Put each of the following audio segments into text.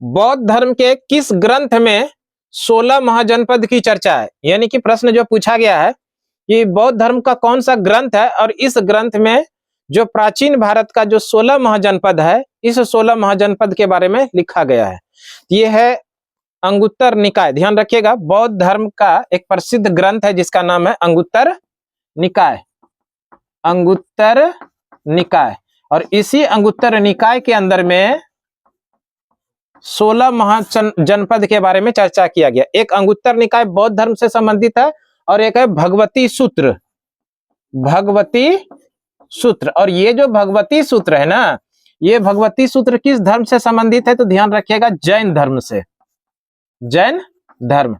बौद्ध धर्म के किस ग्रंथ में 16 महाजनपद की चर्चा है? यानी कि प्रश्न जो पूछा गया है कि बौद्ध धर्म का कौन सा ग्रंथ है और इस ग्रंथ में जो प्राचीन भारत का जो 16 महाजनपद है, इस 16 महाजनपद के बारे में लिखा गया है। ये है अंगुत्तर निकाय। ध्यान रखिएगा, बौद्ध धर्म का एक प्रसिद्ध ग्रंथ है जिसका नाम है अंगुत्तर निकाय। अंगुत्तर निकाय, और इसी अंगुत्तर निकाय के अंदर में 16 महाजनपद के बारे में चर्चा किया गया। एक अंगुत्तर निकाय बौद्ध धर्म से संबंधित है और एक है भगवती सूत्र। भगवती सूत्र, और ये जो भगवती सूत्र है ना, ये भगवती सूत्र किस धर्म से संबंधित है? तो ध्यान रखिएगा, जैन धर्म से। जैन धर्म।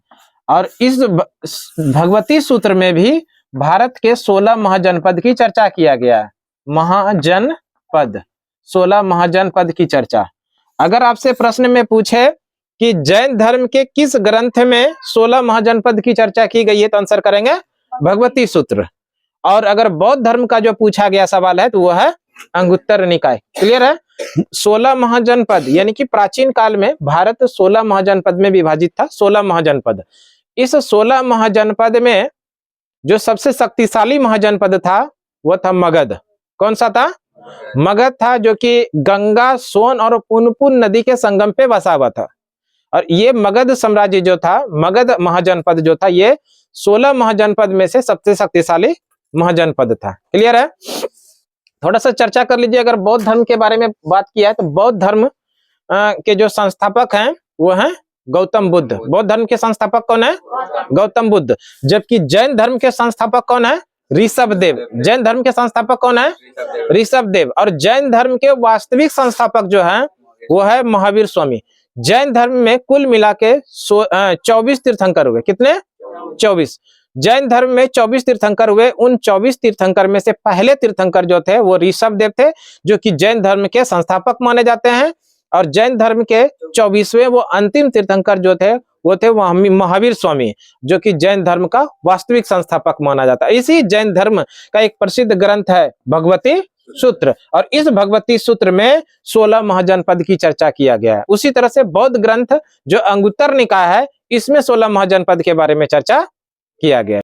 और इस भगवती सूत्र में भी भारत के 16 महाजनपद की चर्चा किया गया है। महाजनपद, 16 महाजनपद की चर्चा। अगर आपसे प्रश्न में पूछे कि जैन धर्म के किस ग्रंथ में 16 महाजनपद की चर्चा की गई है, तो आंसर करेंगे भगवती सूत्र। और अगर बौद्ध धर्म का जो पूछा गया सवाल है तो वह है अंगुत्तर निकाय। क्लियर है? 16 महाजनपद, यानी कि प्राचीन काल में भारत 16 महाजनपद में विभाजित था। 16 महाजनपद। इस 16 महाजनपद में जो सबसे शक्तिशाली महाजनपद था वह था मगध। कौन सा था? मगध था, जो कि गंगा, सोन और पुनपुन नदी के संगम पे बसा हुआ था। और ये मगध साम्राज्य जो था, मगध महाजनपद जो था, ये 16 महाजनपद में से सबसे शक्तिशाली महाजनपद था। क्लियर है? थोड़ा सा चर्चा कर लीजिए। अगर बौद्ध धर्म के बारे में बात किया है तो बौद्ध धर्म के जो संस्थापक हैं वो हैं गौतम बुद्ध। बौद्ध धर्म के संस्थापक कौन है? गौतम बुद्ध। जबकि जैन धर्म के संस्थापक कौन है? ऋषभदेव। जैन धर्म के संस्थापक कौन है? ऋषभदेव। और जैन धर्म के वास्तविक संस्थापक जो है वो है महावीर स्वामी। जैन धर्म में कुल मिला के 24 तीर्थंकर हुए। कितने? 24। जैन धर्म में 24 तीर्थंकर हुए। उन 24 तीर्थंकर में से पहले तीर्थंकर जो थे वो ऋषभदेव थे, जो कि जैन धर्म के संस्थापक माने जाते हैं। और जैन धर्म के 24वें वो अंतिम तीर्थंकर जो थे वो थे महावीर स्वामी, जो कि जैन धर्म का वास्तविक संस्थापक माना जाता है। इसी जैन धर्म का एक प्रसिद्ध ग्रंथ है भगवती सूत्र, और इस भगवती सूत्र में 16 महाजनपद की चर्चा किया गया है। उसी तरह से बौद्ध ग्रंथ जो अंगुत्तर निकाय है, इसमें 16 महाजनपद के बारे में चर्चा किया गया है।